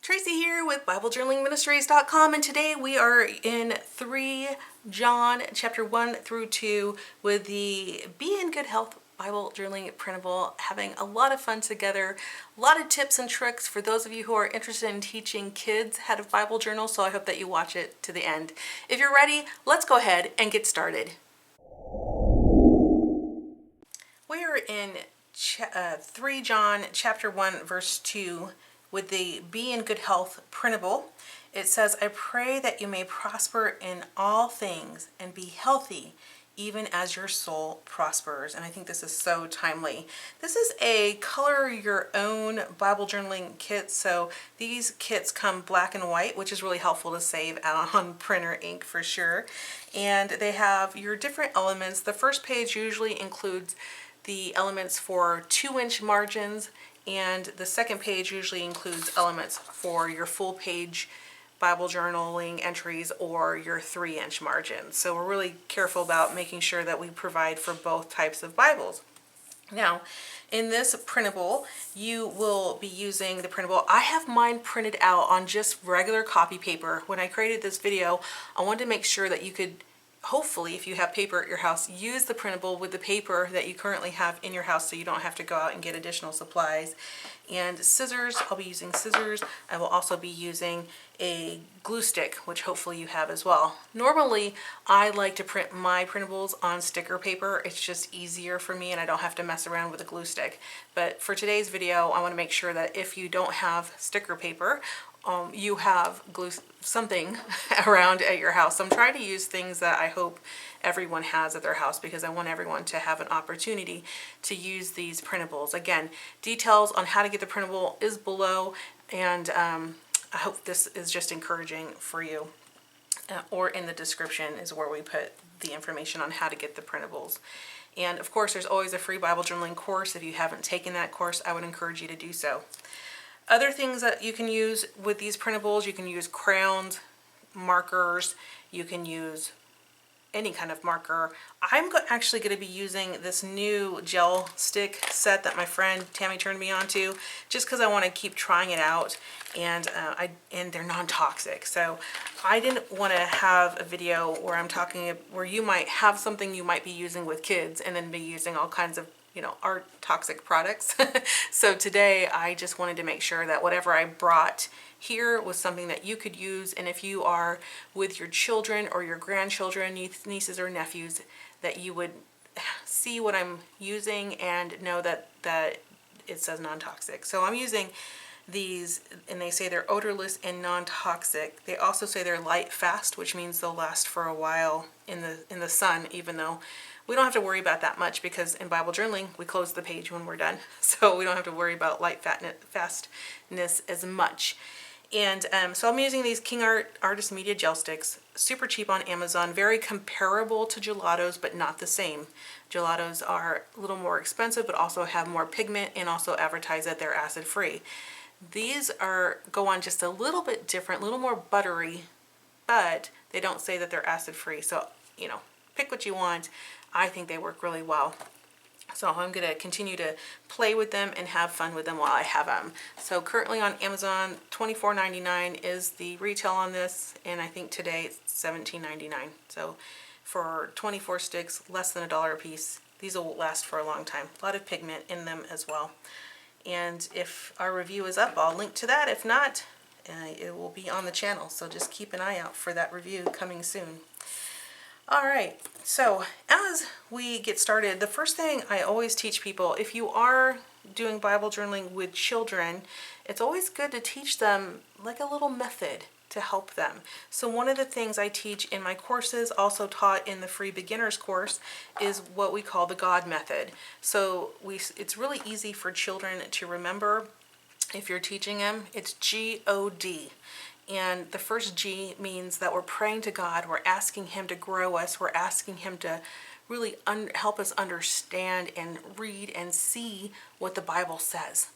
Tracy here with BibleJournalingMinistries.com, and today we are in 3 John chapter 1 through 2 with the Be in Good Health Bible Journaling Printable, having a lot of fun together, a lot of tips and tricks for those of you who are interested in teaching kids how to Bible journal, so I hope that you watch it to the end. If you're ready, let's go ahead and get started. We are in 3 John chapter 1 verse 2 with the Be in Good Health printable. It says, I pray that you may prosper in all things and be healthy, even as your soul prospers. And I think this is so timely. This is a color your own Bible journaling kit. So these kits come black and white, which is really helpful to save on printer ink for sure. And they have your different elements. The first page usually includes the elements for 2-inch margins, and the second page usually includes elements for your full page Bible journaling entries or your 3-inch margins. So we're really careful about making sure that we provide for both types of Bibles. Now, in this printable, you will be using the printable. I have mine printed out on just regular copy paper. When I created this video, I wanted to make sure that you could, hopefully, if you have paper at your house, use the printable with the paper that you currently have in your house so you don't have to go out and get additional supplies. And scissors, I'll be using scissors. I will also be using a glue stick, which hopefully you have as well. Normally, I like to print my printables on sticker paper. It's just easier for me and I don't have to mess around with a glue stick. But for today's video, I want to make sure that if you don't have sticker paper, you have glue something around at your house. So I'm trying to use things that I hope everyone has at their house because I want everyone to have an opportunity to use these printables. Again, details on how to get the printable is below, and I hope this is just encouraging for you. Or in the description is where we put the information on how to get the printables. And of course, there's always a free Bible journaling course. If you haven't taken that course, I would encourage you to do so. Other things that you can use with these printables, you can use crayons, markers, you can use any kind of marker. I'm actually going to be using this new gel stick set that my friend Tammy turned me on to, just because I want to keep trying it out, and they're non-toxic. So I didn't want to have a video where I'm talking, where you might have something you might be using with kids and then be using all kinds of art toxic products. So today I just wanted to make sure that whatever I brought here was something that you could use, and if you are with your children or your grandchildren, nieces or nephews, that you would see what I'm using and know that it says non-toxic. So I'm using these, and they say they're odorless and non-toxic. They also say they're light fast, which means they'll last for a while in the sun, even though we don't have to worry about that much because in Bible journaling, we close the page when we're done. So we don't have to worry about light fastness as much. And so I'm using these King Artist Media Gel Sticks, super cheap on Amazon, very comparable to gelatos, but not the same. Gelatos are a little more expensive, but also have more pigment and also advertise that they're acid-free. These go on just a little bit different, a little more buttery, but they don't say that they're acid-free. So, pick what you want. I think they work really well. So I'm going to continue to play with them and have fun with them while I have them. So currently on Amazon, $24.99 is the retail on this, and I think today it's $17.99. So for 24 sticks, less than $1 a piece. These will last for a long time. A lot of pigment in them as well. And if our review is up, I'll link to that. If not, it will be on the channel. So just keep an eye out for that review coming soon. All right, so as we get started, the first thing I always teach people, if you are doing Bible journaling with children, it's always good to teach them like a little method to help them. So one of the things I teach in my courses, also taught in the free beginners course, is what we call the God method. So it's really easy for children to remember if you're teaching them. It's G-O-D. And the first G means that we're praying to God, we're asking Him to grow us, we're asking Him to really help us understand and read and see what the Bible says.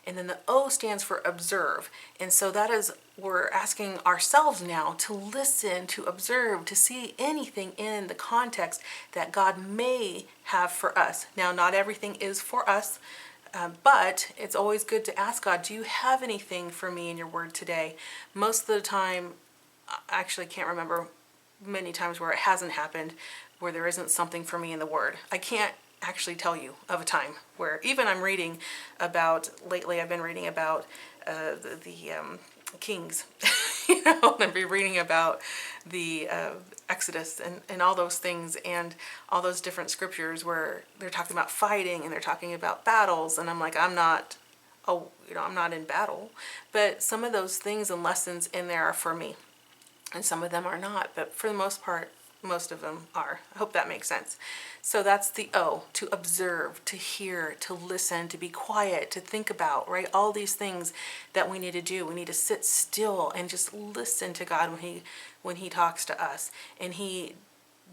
And then the O stands for observe. And so that is, we're asking ourselves now to listen, to observe, to see anything in the context that God may have for us. Now, not everything is for us. But it's always good to ask God, do you have anything for me in your word today? Most of the time, I actually can't remember many times where it hasn't happened, where there isn't something for me in the word. I can't actually tell you of a time where even I'm reading about, lately I've been reading about the kings, you know, and I've been reading about the Exodus and all those things and all those different scriptures where they're talking about fighting and they're talking about battles, and I'm like, I'm not in battle, but some of those things and lessons in there are for me, and some of them are not, but for the most part, most of them are. I hope that makes sense. So that's the O, to observe, to hear, to listen, to be quiet, to think about, right? All these things that we need to do. We need to sit still and just listen to God when he talks to us. And he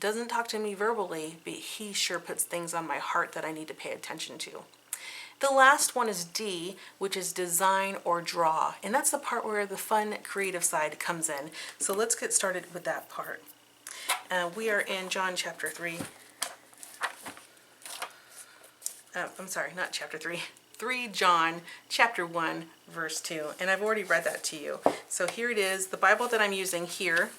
doesn't talk to me verbally, but he sure puts things on my heart that I need to pay attention to. The last one is D, which is design or draw. And that's the part where the fun, creative side comes in. So let's get started with that part. We are in John chapter 3. I'm sorry, not chapter 3. 3 John chapter 1 verse 2. And I've already read that to you. So here it is. The Bible that I'm using here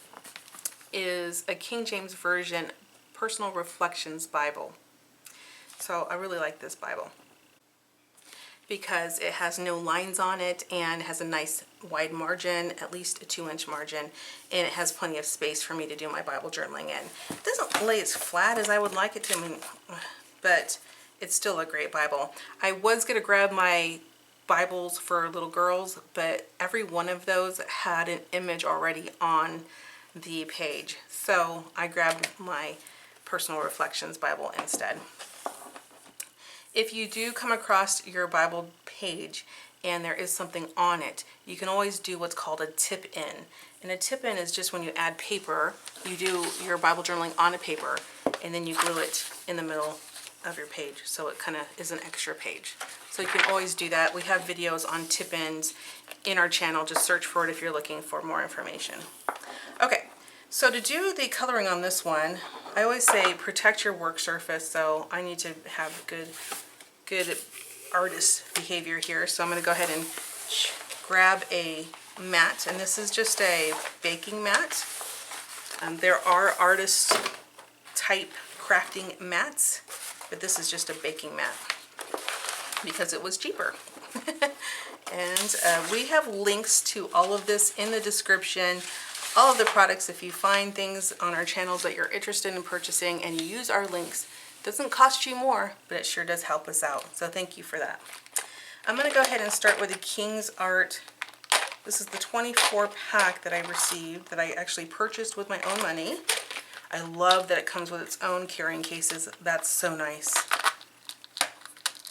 is a King James Version Personal Reflections Bible. So I really like this Bible because it has no lines on it and has a nice wide margin, at least a 2-inch margin, and it has plenty of space for me to do my Bible journaling in. It doesn't lay as flat as I would like it to, but it's still a great Bible. I was going to grab my Bibles for little girls, but every one of those had an image already on the page, so I grabbed my Personal Reflections Bible instead. If you do come across your Bible page and there is something on it, you can always do what's called a tip-in. And a tip-in is just when you add paper, you do your Bible journaling on a paper, and then you glue it in the middle of your page, so it kind of is an extra page. So you can always do that. We have videos on tip-ins in our channel. Just search for it if you're looking for more information. Okay, so to do the coloring on this one, I always say protect your work surface, so I need to have good artist behavior here. So I'm going to go ahead and grab a mat, and this is just a baking mat. There are artist type crafting mats, but this is just a baking mat because it was cheaper. And we have links to all of this in the description. All of the products, if you find things on our channels that you're interested in purchasing and you use our links, it doesn't cost you more, but it sure does help us out. So thank you for that. I'm going to go ahead and start with the King's Art. This is the 24 pack that I received that I actually purchased with my own money. I love that it comes with its own carrying cases. That's so nice.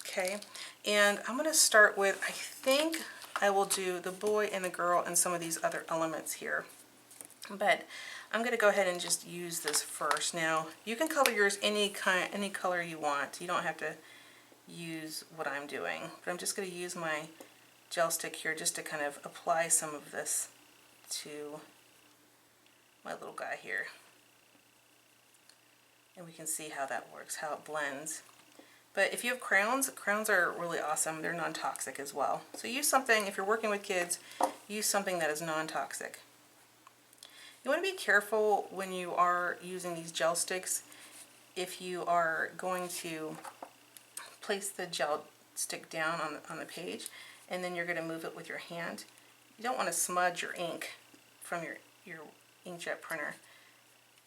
Okay, and I'm going to start with, I think I will do the boy and the girl and some of these other elements here. But I'm going to go ahead and just use this first. Now, you can color yours any color you want. You don't have to use what I'm doing. But I'm just going to use my gel stick here just to kind of apply some of this to my little guy here. And we can see how that works, how it blends. But if you have crayons, crayons are really awesome. They're non-toxic as well. So use something, if you're working with kids, use something that is non-toxic. You want to be careful when you are using these gel sticks. If you are going to place the gel stick down on the page and then you're going to move it with your hand, you don't want to smudge your ink from your inkjet printer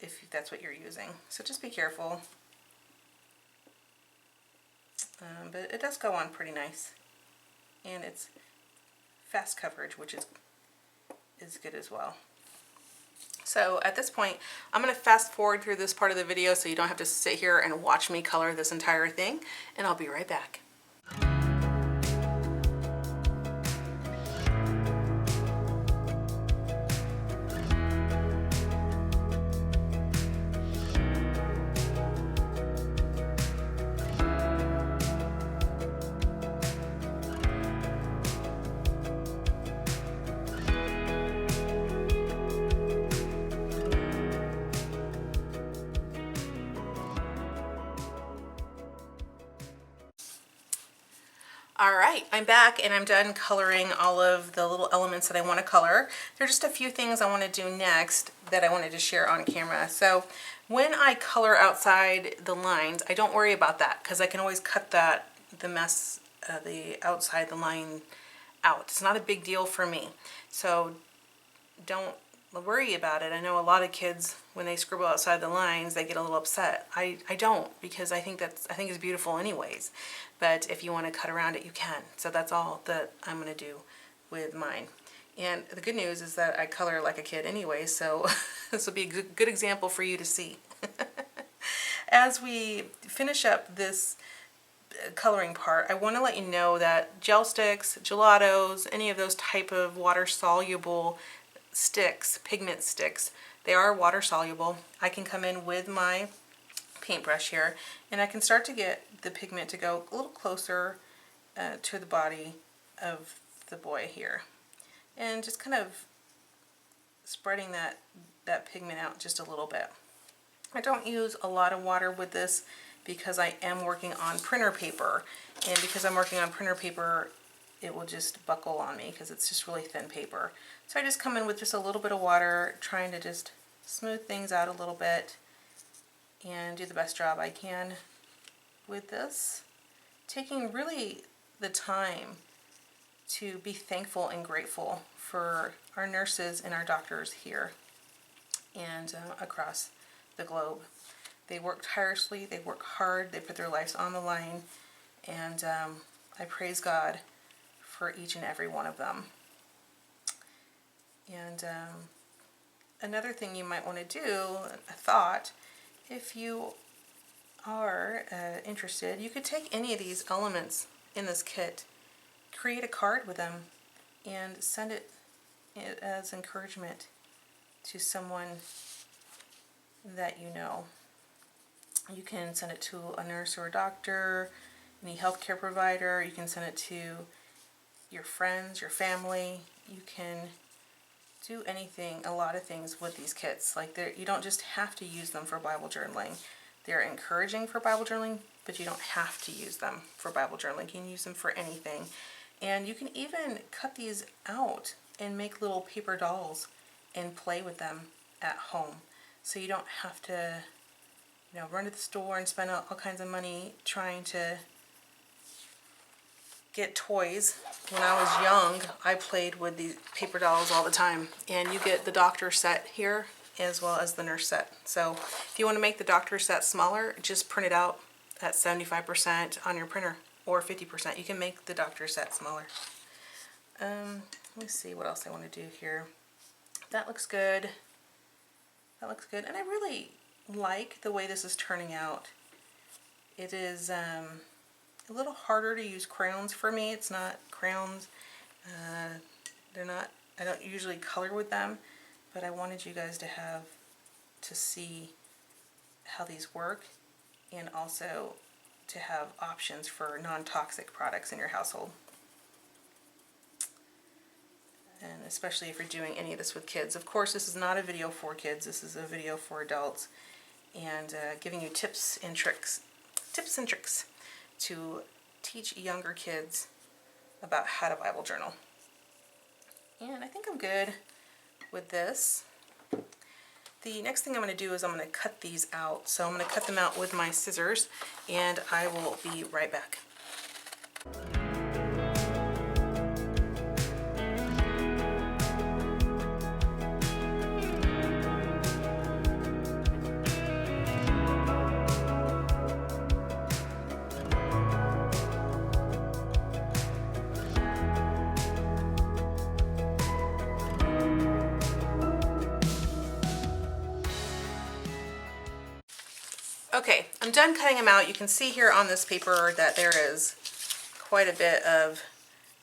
if that's what you're using. So just be careful. But it does go on pretty nice. And it's fast coverage, which is good as well. So at this point, I'm going to fast forward through this part of the video so you don't have to sit here and watch me color this entire thing, and I'll be right back. All right, I'm back and I'm done coloring all of the little elements that I want to color. There are just a few things I want to do next that I wanted to share on camera. So when I color outside the lines, I don't worry about that because I can always cut the mess, the outside the line out. It's not a big deal for me. So don't worry about it. I know a lot of kids, when they scribble outside the lines, they get a little upset. I don't, because I think it's beautiful anyways. But if you want to cut around it, you can. So that's all that I'm going to do with mine. And the good news is that I color like a kid anyway, so this will be a good example for you to see. As we finish up this coloring part, I want to let you know that gel sticks, gelatos, any of those type of water-soluble sticks, pigment sticks, they are water soluble. I can come in with my paintbrush here and I can start to get the pigment to go a little closer to the body of the boy here, and just kind of spreading that pigment out just a little bit. I don't use a lot of water with this because I am working on printer paper, and because I'm working on printer paper it will just buckle on me because it's just really thin paper. So I just come in with just a little bit of water, trying to just smooth things out a little bit and do the best job I can with this. Taking really the time to be thankful and grateful for our nurses and our doctors here and across the globe. They work tirelessly, they work hard, they put their lives on the line, and I praise God for each and every one of them. And another thing you might want to do, a thought, if you are interested, you could take any of these elements in this kit, create a card with them, and send it as encouragement to someone that you know. You can send it to a nurse or a doctor, any healthcare provider. You can send it to your friends, your family. You can do anything, a lot of things with these kits. Like, you don't just have to use them for Bible journaling. They're encouraging for Bible journaling, but you don't have to use them for Bible journaling. You can use them for anything. And you can even cut these out and make little paper dolls and play with them at home. So you don't have to, run to the store and spend all kinds of money trying to get toys. When I was young, I played with these paper dolls all the time. And you get the doctor set here as well as the nurse set. So if you want to make the doctor set smaller, just print it out at 75% on your printer, or 50%. You can make the doctor set smaller. Let me see what else I want to do here. That looks good. That looks good. And I really like the way this is turning out. It is a little harder to use crayons for me. It's not crayons. I don't usually color with them, but I wanted you guys to see how these work, and also to have options for non-toxic products in your household. And especially if you're doing any of this with kids. Of course, this is not a video for kids. This is a video for adults, and giving you tips and tricks to teach younger kids about how to Bible journal. And I think I'm good with this. The next thing I'm going to do is I'm going to cut these out. So I'm going to cut them out with my scissors, and I will be right back. Okay, I'm done cutting them out. You can see here on this paper that there is quite a bit of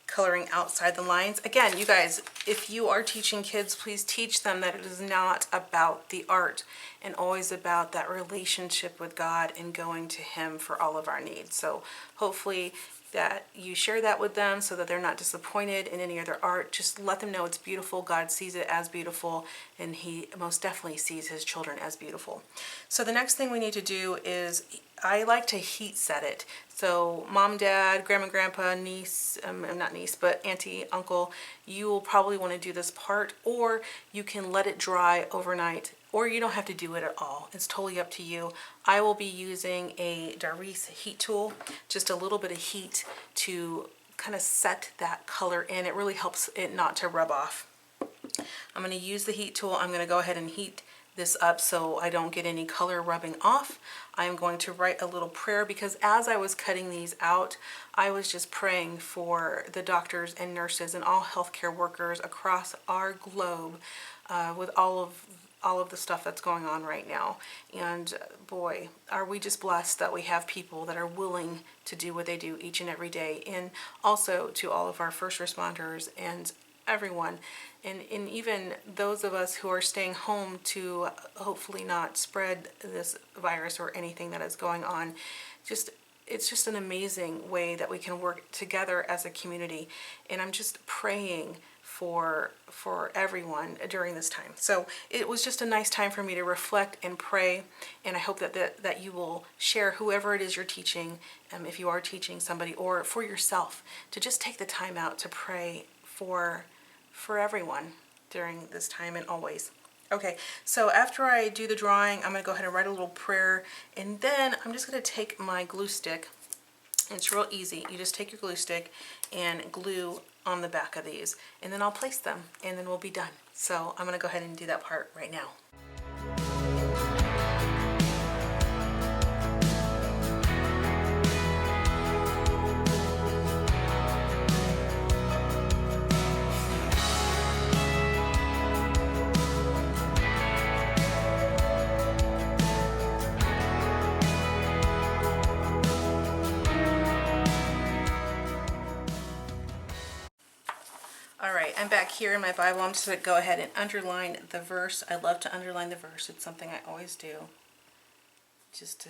coloring outside the lines. Again, you guys, if you are teaching kids, please teach them that it is not about the art, and always about that relationship with God and going to Him for all of our needs. So hopefully that you share that with them so that they're not disappointed in any of their art. Just let them know it's beautiful. God sees it as beautiful, and He most definitely sees His children as beautiful. So the next thing we need to do is, I like to heat set it. So mom, dad, grandma, grandpa, niece, not niece, but auntie, uncle, you will probably want to do this part, or you can let it dry overnight, or you don't have to do it at all. It's totally up to you. I will be using a Darice heat tool, just a little bit of heat to kind of set that color in. It really helps it not to rub off. I'm going to use the heat tool. I'm going to go ahead and heat this up so I don't get any color rubbing off. I'm going to write a little prayer, because as I was cutting these out, I was just praying for the doctors and nurses and all healthcare workers across our globe, with all of the stuff that's going on right now. And boy, are we just blessed that we have people that are willing to do what they do each and every day. And also to all of our first responders and everyone, and even those of us who are staying home to hopefully not spread this virus or anything that is going on. It's just an amazing way that we can work together as a community, and I'm just praying for everyone during this time. So it was just a nice time for me to reflect and pray, and I hope that you will share, whoever it is you're teaching, if you are teaching somebody, or for yourself, to just take the time out to pray for everyone during this time and always. Okay, so after I do the drawing, I'm going to go ahead and write a little prayer, and then I'm just going to take my glue stick. It's real easy. You just take your glue stick and glue on the back of these, and then I'll place them, and then we'll be done. So I'm going to go ahead and do that part right now. All right, I'm back here in my Bible. I'm just going to go ahead and underline the verse. I love to underline the verse. It's something I always do, just to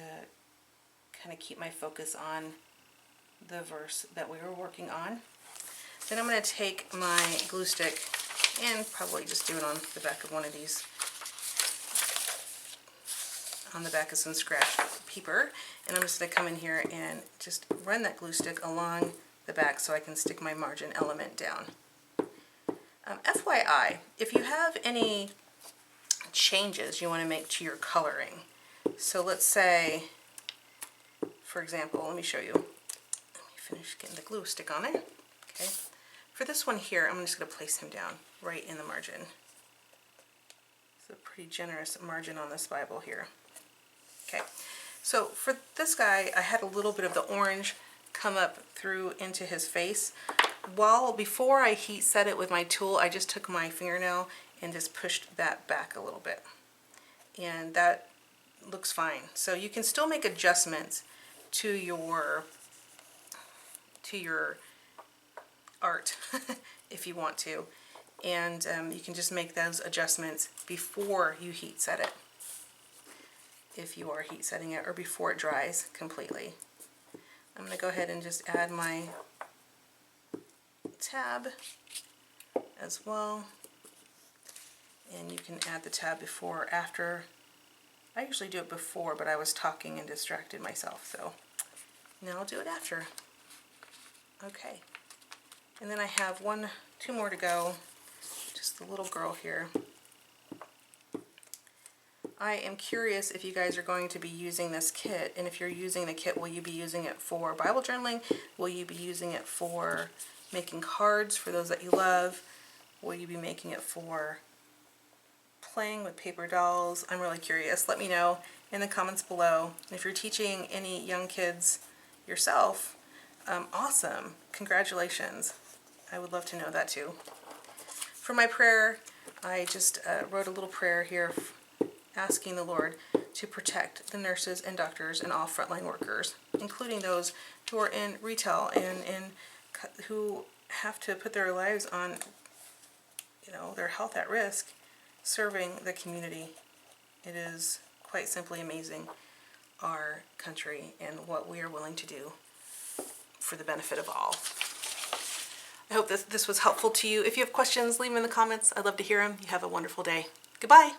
kind of keep my focus on the verse that we were working on. Then I'm going to take my glue stick and probably just do it on the back of one of these, on the back of some scratch paper. And I'm just going to come in here and just run that glue stick along the back so I can stick my margin element down. FYI, if you have any changes you want to make to your coloring, so let's say, for example, let me show you. Let me finish getting the glue stick on there. Okay. For this one here, I'm just going to place him down right in the margin. It's a pretty generous margin on this Bible here. Okay. So for this guy, I had a little bit of the orange come up through into his face. Before I heat set it with my tool, I just took my fingernail and just pushed that back a little bit, and that looks fine. So you can still make adjustments to your art if you want to, and you can just make those adjustments before you heat set it, if you are heat setting it, or before it dries completely. I'm going to go ahead and just add my tab as well, and you can add the tab before or after. I usually do it before, but I was talking and distracted myself, so now I'll do it after. Okay, and then I have two more to go, just the little girl here. I am curious if you guys are going to be using this kit, and if you're using the kit, will you be using it for Bible journaling? Will you be using it for making cards for those that you love? Will you be making it for playing with paper dolls? I'm really curious. Let me know in the comments below. If you're teaching any young kids yourself, awesome. Congratulations. I would love to know that too. For my prayer, I just wrote a little prayer here asking the Lord to protect the nurses and doctors and all frontline workers, including those who are in retail and who have to put their lives on, their health at risk, serving the community. It is quite simply amazing, our country and what we are willing to do for the benefit of all. I hope this was helpful to you. If you have questions, leave them in the comments. I'd love to hear them. You have a wonderful day. Goodbye.